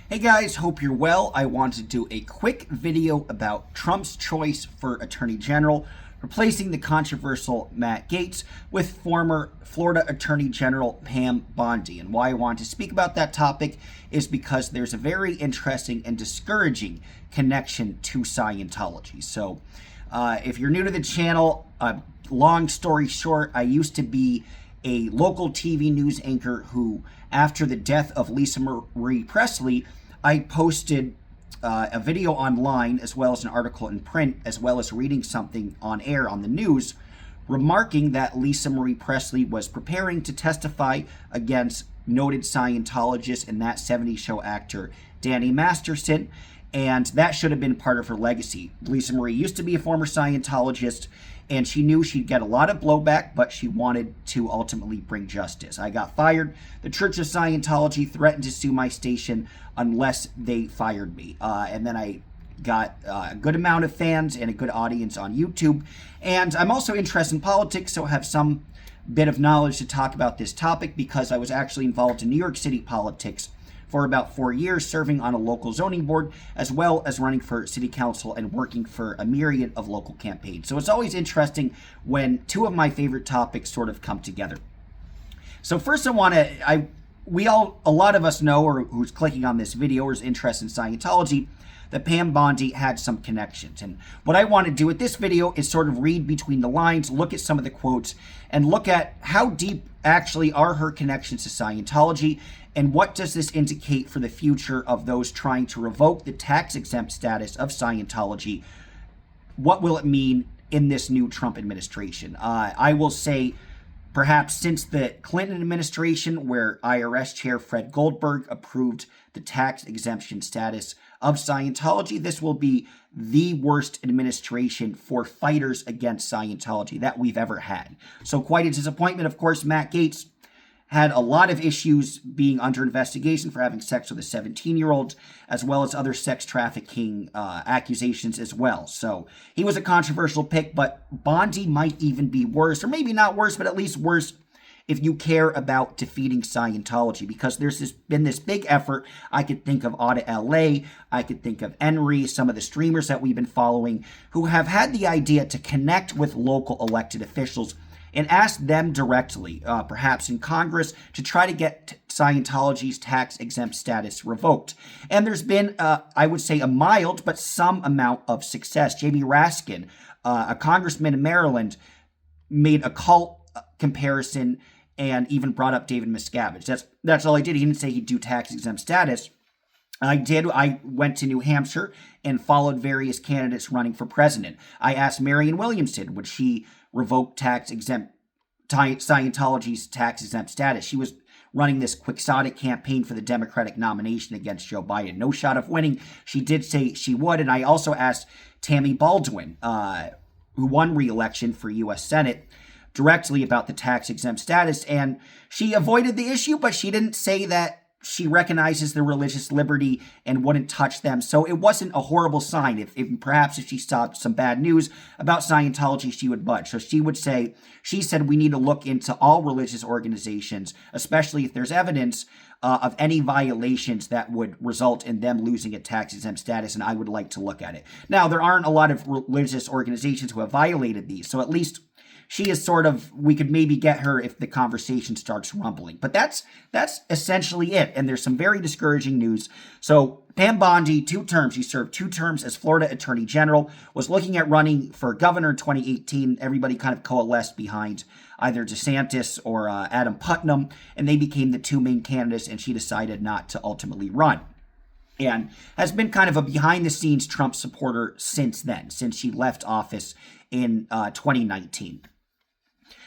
Hey guys, hope you're well. I want to do a quick video about Trump's choice for Attorney General, replacing the controversial Matt Gaetz with former Florida Attorney General Pam Bondi. And why I want to speak about that topic is because there's a very interesting and discouraging connection to Scientology. So if you're new to the channel, long story short, I used to be a local TV news anchor who, after the death of Lisa Marie Presley, I posted a video online as well as an article in print, as well as reading something on air on the news, remarking that Lisa Marie Presley was preparing to testify against noted Scientologist and That 70s Show actor Danny Masterson, and that should have been part of her legacy. Lisa Marie used to be a former Scientologist, and she knew she'd get a lot of blowback, but she wanted to ultimately bring justice. I got fired. The Church of Scientology threatened to sue my station unless they fired me. And then I got a good amount of fans and a good audience on YouTube. And I'm also interested in politics, so I have some bit of knowledge to talk about this topic because I was actually involved in New York City politics for about 4 years, serving on a local zoning board, as well as running for city council and working for a myriad of local campaigns. So it's always interesting when two of my favorite topics sort of come together. So first a lot of us know, or who's clicking on this video or is interested in Scientology, that Pam Bondi had some connections. And what I want to do with this video is sort of read between the lines, look at some of the quotes, and look at how deep actually are her connections to Scientology, and what does this indicate for the future of those trying to revoke the tax-exempt status of Scientology? What will it mean in this new Trump administration? I will say, perhaps since the Clinton administration, where IRS Chair Fred Goldberg approved the tax exemption status of Scientology, this will be the worst administration for fighters against Scientology that we've ever had. So quite a disappointment. Of course, Matt Gaetz had a lot of issues being under investigation for having sex with a 17-year-old, as well as other sex trafficking accusations as well. So he was a controversial pick, but Bondi might even be worse, or maybe not worse, but at least worse if you care about defeating Scientology, because there's been this big effort. I could think of Audit LA, I could think of Henry, some of the streamers that we've been following, who have had the idea to connect with local elected officials and ask them directly, perhaps in Congress, to try to get Scientology's tax-exempt status revoked. And there's been, I would say, a mild but some amount of success. Jamie Raskin, a congressman in Maryland, made a cult comparison and even brought up David Miscavige. That's all he did. He didn't say he'd do tax-exempt status. I went to New Hampshire and followed various candidates running for president. I asked Marianne Williamson, would she revoke Scientology's tax-exempt status? She was running this quixotic campaign for the Democratic nomination against Joe Biden. No shot of winning. She did say she would. And I also asked Tammy Baldwin, who won re-election for U.S. Senate, directly about the tax-exempt status. And she avoided the issue, but she didn't say that she recognizes the religious liberty and wouldn't touch them. So it wasn't a horrible sign. If she saw some bad news about Scientology, she would budge. So she said we need to look into all religious organizations, especially if there's evidence of any violations that would result in them losing a tax-exempt status, and I would like to look at it. Now, there aren't a lot of religious organizations who have violated these, so at least she is we could maybe get her if the conversation starts rumbling. But that's essentially it. And there's some very discouraging news. So Pam Bondi, 2 terms. She served 2 terms as Florida Attorney General, was looking at running for governor in 2018. Everybody kind of coalesced behind either DeSantis or Adam Putnam, and they became the 2 main candidates, and she decided not to ultimately run. And has been kind of a behind-the-scenes Trump supporter since then, since she left office in 2019.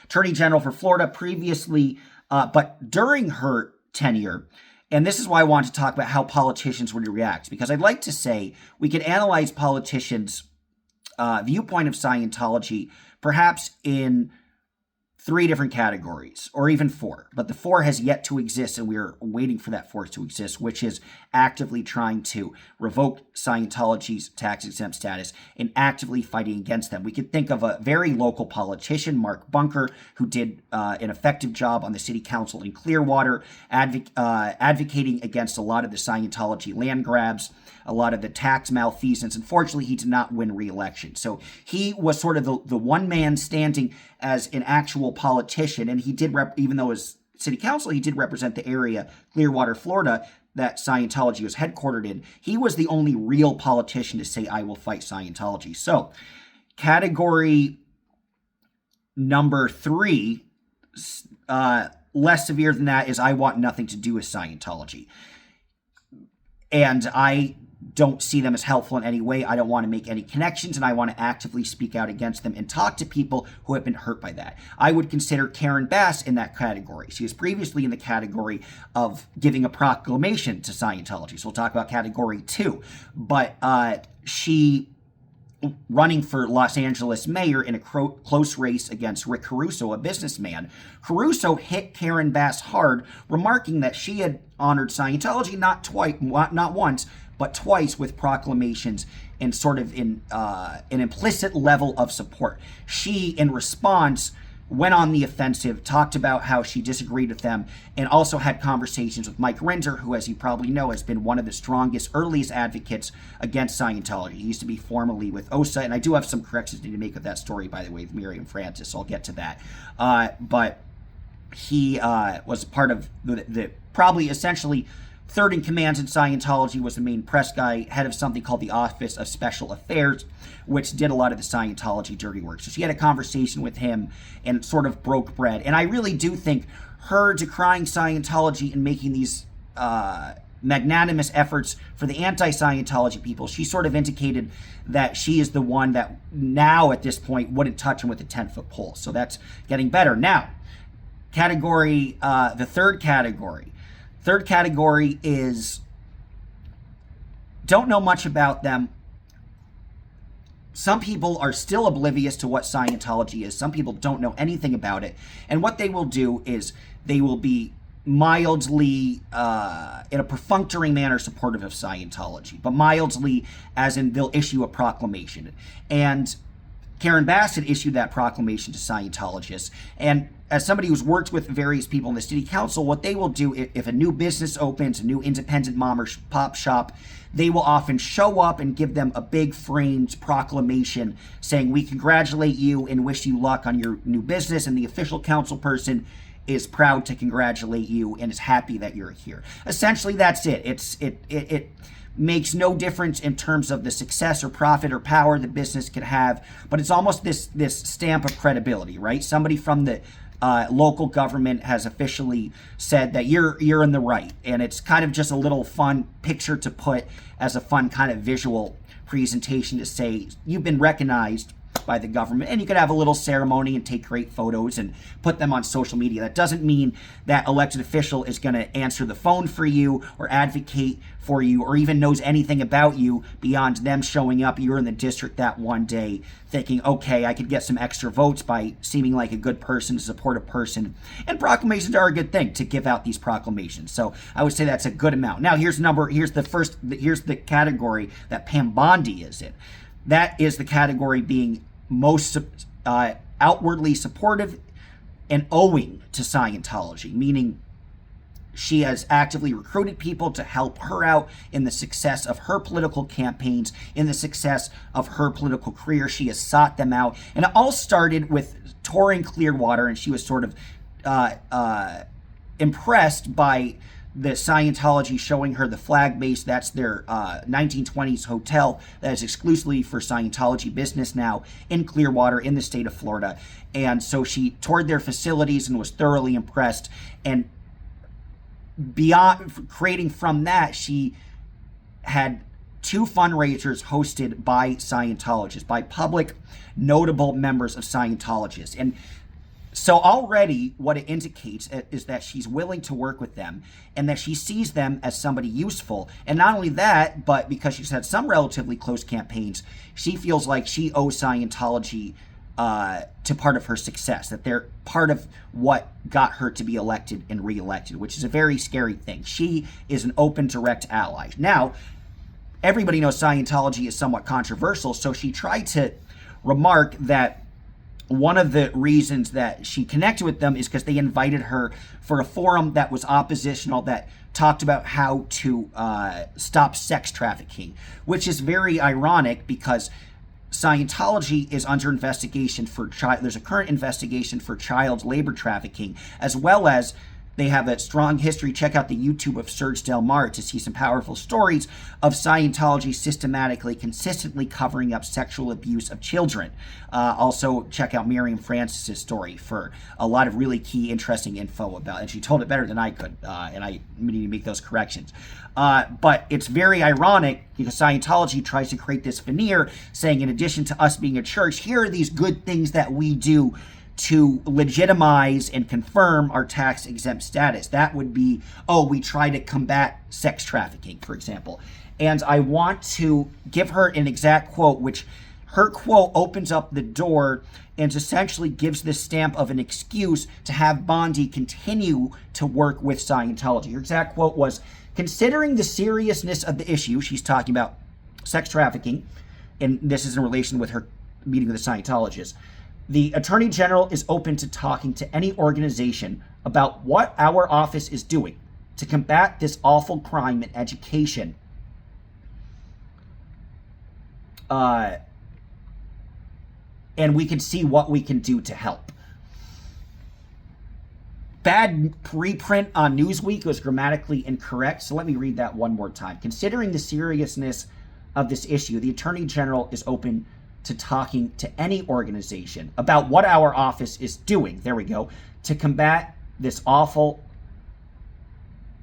Attorney General for Florida previously, but during her tenure, and this is why I want to talk about how politicians would react, because I'd like to say we could analyze politicians' viewpoint of Scientology perhaps in three different categories, or even four, but the four has yet to exist, and we are waiting for that fourth to exist, which is actively trying to revoke Scientology's tax-exempt status and actively fighting against them. We could think of a very local politician, Mark Bunker, who did an effective job on the city council in Clearwater, advocating against a lot of the Scientology land grabs, a lot of the tax malfeasance. Unfortunately, he did not win re-election. So he was sort of the one man standing as an actual politician, and he did, even though as city council, he did represent the area, Clearwater, Florida, that Scientology was headquartered in. He was the only real politician to say, I will fight Scientology. So category number 3, less severe than that, is I want nothing to do with Scientology. And I don't see them as helpful in any way. I don't want to make any connections, and I want to actively speak out against them and talk to people who have been hurt by that. I would consider Karen Bass in that category. She was previously in the category of giving a proclamation to Scientology. So we'll talk about category 2. But she running for Los Angeles mayor in a close race against Rick Caruso, a businessman. Caruso hit Karen Bass hard, remarking that she had honored Scientology not once, but twice with proclamations and sort of in an implicit level of support. She, in response, went on the offensive, talked about how she disagreed with them, and also had conversations with Mike Renzer, who, as you probably know, has been one of the strongest, earliest advocates against Scientology. He used to be formerly with OSA, and I do have some corrections to make of that story, by the way, with Miriam Francis, so I'll get to that. But he was part of the probably essentially third in command in Scientology, was the main press guy, head of something called the Office of Special Affairs, which did a lot of the Scientology dirty work. So she had a conversation with him and sort of broke bread. And I really do think her decrying Scientology and making these magnanimous efforts for the anti-Scientology people, she sort of indicated that she is the one that now at this point wouldn't touch him with a 10-foot pole. So that's getting better. Now, the third category. Third category is don't know much about them. Some people are still oblivious to what Scientology is. Some people don't know anything about it. And what they will do is they will be mildly, in a perfunctory manner, supportive of Scientology. But mildly, as in they'll issue a proclamation. And Karen Bass had issued that proclamation to Scientologists. And as somebody who's worked with various people in the city council, what they will do if a new business opens, a new independent mom or pop shop, they will often show up and give them a big framed proclamation saying, we congratulate you and wish you luck on your new business. And the official council person is proud to congratulate you and is happy that you're here. Essentially, that's it. It makes no difference in terms of the success or profit or power the business could have, but it's almost this stamp of credibility, right? Somebody from the local government has officially said that you're in the right, and it's kind of just a little fun picture to put as a fun kind of visual presentation to say you've been recognized by the government, and you could have a little ceremony and take great photos and put them on social media. That doesn't mean that elected official is going to answer the phone for you or advocate for you or even knows anything about you beyond them showing up. You're in the district that one day thinking, okay, I could get some extra votes by seeming like a good person, a supportive person. And proclamations are a good thing to give out these proclamations. So I would say that's a good amount. Now here's the category that Pam Bondi is in. That is the category being most outwardly supportive and owing to Scientology, meaning she has actively recruited people to help her out in the success of her political campaigns, in the success of her political career. She has sought them out. And it all started with touring Clearwater, and she was sort of impressed by the Scientology showing her the flag base. That's their 1920s hotel that is exclusively for Scientology business now in Clearwater in the state of Florida. And so she toured their facilities and was thoroughly impressed. And beyond creating from that, she had 2 fundraisers hosted by Scientologists, by public notable members of Scientologists. And so already what it indicates is that she's willing to work with them and that she sees them as somebody useful. And not only that, but because she's had some relatively close campaigns, she feels like she owes Scientology to part of her success, that they're part of what got her to be elected and reelected, which is a very scary thing. She is an open, direct ally. Now, everybody knows Scientology is somewhat controversial, so she tried to remark that one of the reasons that she connected with them is because they invited her for a forum that was oppositional, that talked about how to stop sex trafficking, which is very ironic because Scientology is under investigation for there's a current investigation for child labor trafficking, as well as they have a strong history. Check out the YouTube of Serge Del Mar to see some powerful stories of Scientology systematically, consistently covering up sexual abuse of children. Also, check out Miriam Francis's story for a lot of really key, interesting info about, and she told it better than I could, and I need to make those corrections. But it's very ironic because Scientology tries to create this veneer saying, in addition to us being a church, here are these good things that we do to legitimize and confirm our tax-exempt status. That would be, oh, we try to combat sex trafficking, for example. And I want to give her an exact quote, which her quote opens up the door and essentially gives this stamp of an excuse to have Bondi continue to work with Scientology. Her exact quote was, "Considering the seriousness of the issue," she's talking about sex trafficking, and this is in relation with her meeting with the Scientologists, "The Attorney General is open to talking to any organization about what our office is doing to combat this awful crime in education. And we can see what we can do to help." Bad reprint on Newsweek was grammatically incorrect, so let me read that one more time. "Considering the seriousness of this issue, the Attorney General is open to talking to any organization about what our office is doing," there we go, "to combat this awful..."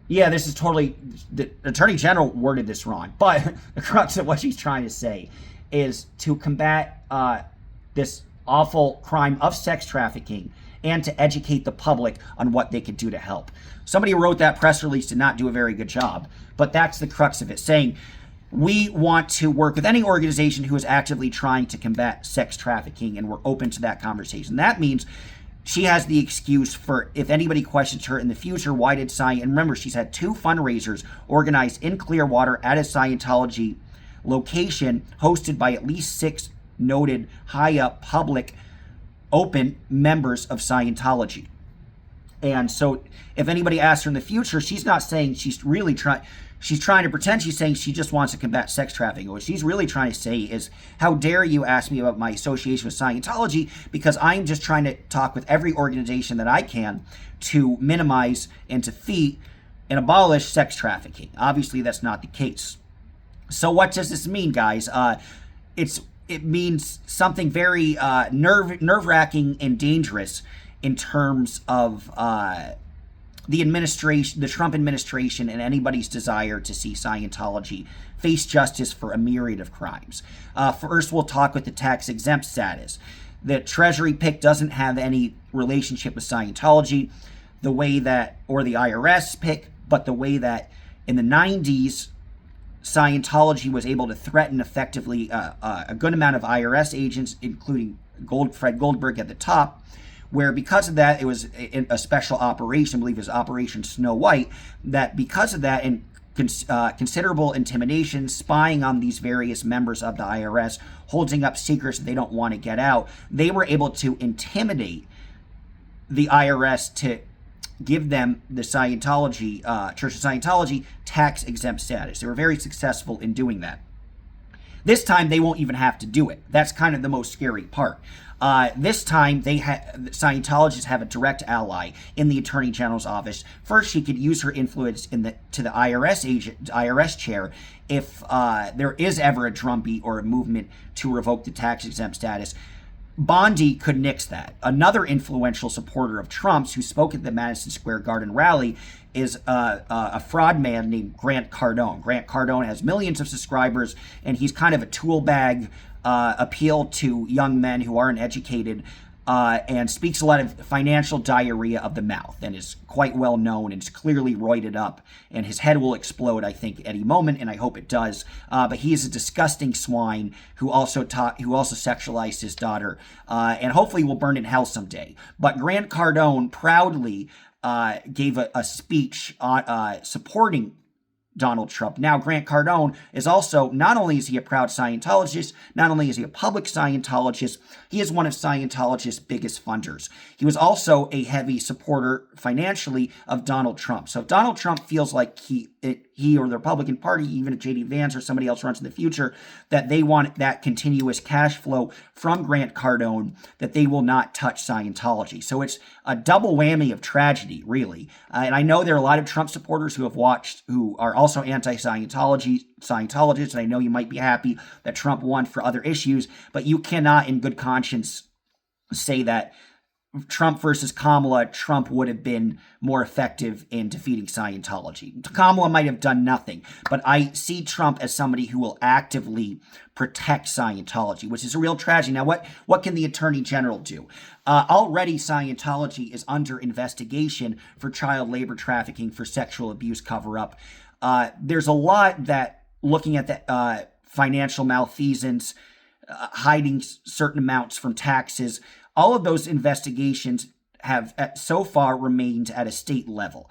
Yeah, this is totally... The Attorney General worded this wrong, but the crux of what she's trying to say is to combat this awful crime of sex trafficking and to educate the public on what they could do to help. Somebody who wrote that press release did not do a very good job, but that's the crux of it, saying we want to work with any organization who is actively trying to combat sex trafficking, and we're open to that conversation. That means she has the excuse for, if anybody questions her in the future, why did and remember, she's had 2 fundraisers organized in Clearwater at a Scientology location, hosted by at least 6 noted high-up public open members of Scientology. And so if anybody asks her in the future, she's not saying she's really trying... She's trying to pretend she's saying she just wants to combat sex trafficking. What she's really trying to say is, how dare you ask me about my association with Scientology, because I'm just trying to talk with every organization that I can to minimize and defeat and abolish sex trafficking. Obviously, that's not the case. So what does this mean, guys? It means something very nerve-wracking and dangerous in terms of the administration, the Trump administration, and anybody's desire to see Scientology face justice for a myriad of crimes. First, we'll talk with the tax-exempt status. The Treasury pick doesn't have any relationship with Scientology, the way that, or the IRS pick, but the way that in the 90s, Scientology was able to threaten effectively a good amount of IRS agents, including Fred Goldberg at the top, where because of that, it was a special operation, I believe it was Operation Snow White, that because of that and considerable intimidation, spying on these various members of the IRS, holding up secrets that they don't want to get out, they were able to intimidate the IRS to give them the Scientology, Church of Scientology, tax-exempt status. They were very successful in doing that. This time, they won't even have to do it. That's kind of the most scary part. This time, Scientologists have a direct ally in the Attorney General's office. First, she could use her influence to the IRS chair if there is ever a drumbeat or a movement to revoke the tax-exempt status. Bondi could nix that. Another influential supporter of Trump's, who spoke at the Madison Square Garden rally, is a fraud man named Grant Cardone. Grant Cardone has millions of subscribers, and he's kind of a tool bag appeal to young men who aren't educated and speaks a lot of financial diarrhea of the mouth, and is quite well known and is clearly roided up, and his head will explode, I think, any moment, and I hope it does. But he is a disgusting swine who also sexualized his daughter, and hopefully will burn in hell someday. But Grant Cardone proudly gave a speech supporting Donald Trump. Now, Grant Cardone is also, not only is he a proud Scientologist, not only is he a public Scientologist, he is one of Scientology's biggest funders. He was also a heavy supporter financially of Donald Trump. So if Donald Trump feels like he or the Republican Party, even if J.D. Vance or somebody else runs in the future, that they want that continuous cash flow from Grant Cardone, that they will not touch Scientology. So it's a double whammy of tragedy, really. And I know there are a lot of Trump supporters who have watched, who are also Scientologists, and I know you might be happy that Trump won for other issues, but you cannot in good conscience say that Trump versus Kamala, Trump would have been more effective in defeating Scientology. Kamala might have done nothing, but I see Trump as somebody who will actively protect Scientology, which is a real tragedy. Now, what can the Attorney General do? Already, Scientology is under investigation for child labor trafficking, for sexual abuse cover-up. There's a lot that, looking at the financial malfeasance, hiding certain amounts from taxes, all of those investigations have so far remained at a state level.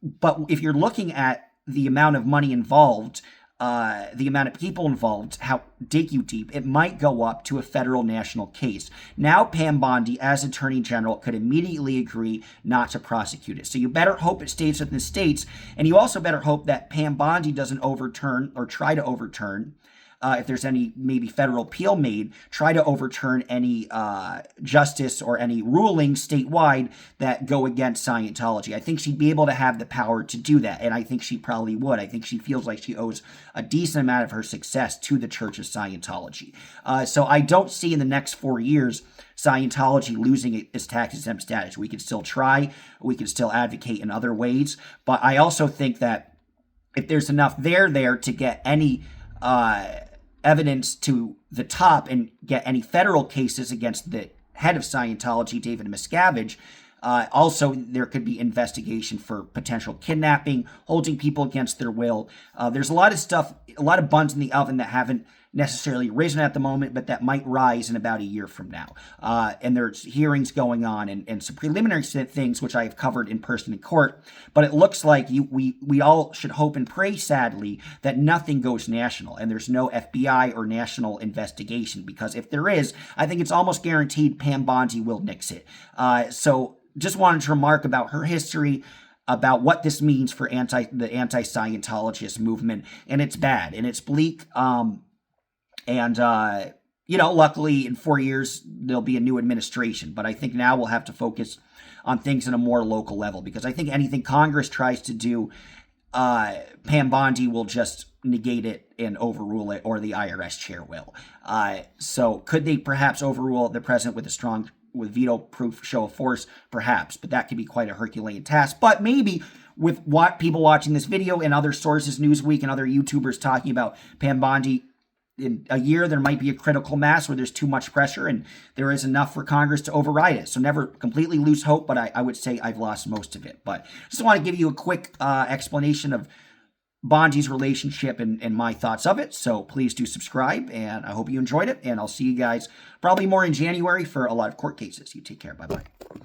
But if you're looking at the amount of money involved, the amount of people involved, how dig you deep, it might go up to a federal national case. Now Pam Bondi, as Attorney General, could immediately agree not to prosecute it. So you better hope it stays within the states, and you also better hope that Pam Bondi doesn't overturn or try to overturn, if there's any maybe federal appeal made, try to overturn any justice or any rulings statewide that go against Scientology. I think she'd be able to have the power to do that, and I think she probably would. I think she feels like she owes a decent amount of her success to the Church of Scientology. So I don't see in the next 4 years Scientology losing its tax-exempt status. We can still try. We can still advocate in other ways. But I also think that if there's enough there to get any evidence to the top and get any federal cases against the head of Scientology, David Miscavige, also there could be investigation for potential kidnapping, holding people against their will. There's a lot of stuff, a lot of buns in the oven that haven't necessarily risen at the moment, but that might rise in about a year from now. And there's hearings going on and some preliminary things, which I've covered in person in court. But it looks like we all should hope and pray, sadly, that nothing goes national and there's no FBI or national investigation, because if there is, I think it's almost guaranteed Pam Bondi will nix it. So just wanted to remark about her history, about what this means for the anti-Scientologist movement, and it's bad and it's bleak. Luckily in 4 years, there'll be a new administration. But I think now we'll have to focus on things on a more local level, because I think anything Congress tries to do, Pam Bondi will just negate it and overrule it, or the IRS chair will. So could they perhaps overrule the president with veto-proof show of force? Perhaps, but that could be quite a Herculean task. But maybe with what people watching this video and other sources, Newsweek and other YouTubers talking about Pam Bondi, in a year, there might be a critical mass where there's too much pressure and there is enough for Congress to override it. So never completely lose hope, but I would say I've lost most of it. But just want to give you a quick explanation of Bondi's relationship and my thoughts of it. So please do subscribe, and I hope you enjoyed it. And I'll see you guys probably more in January for a lot of court cases. You take care. Bye-bye.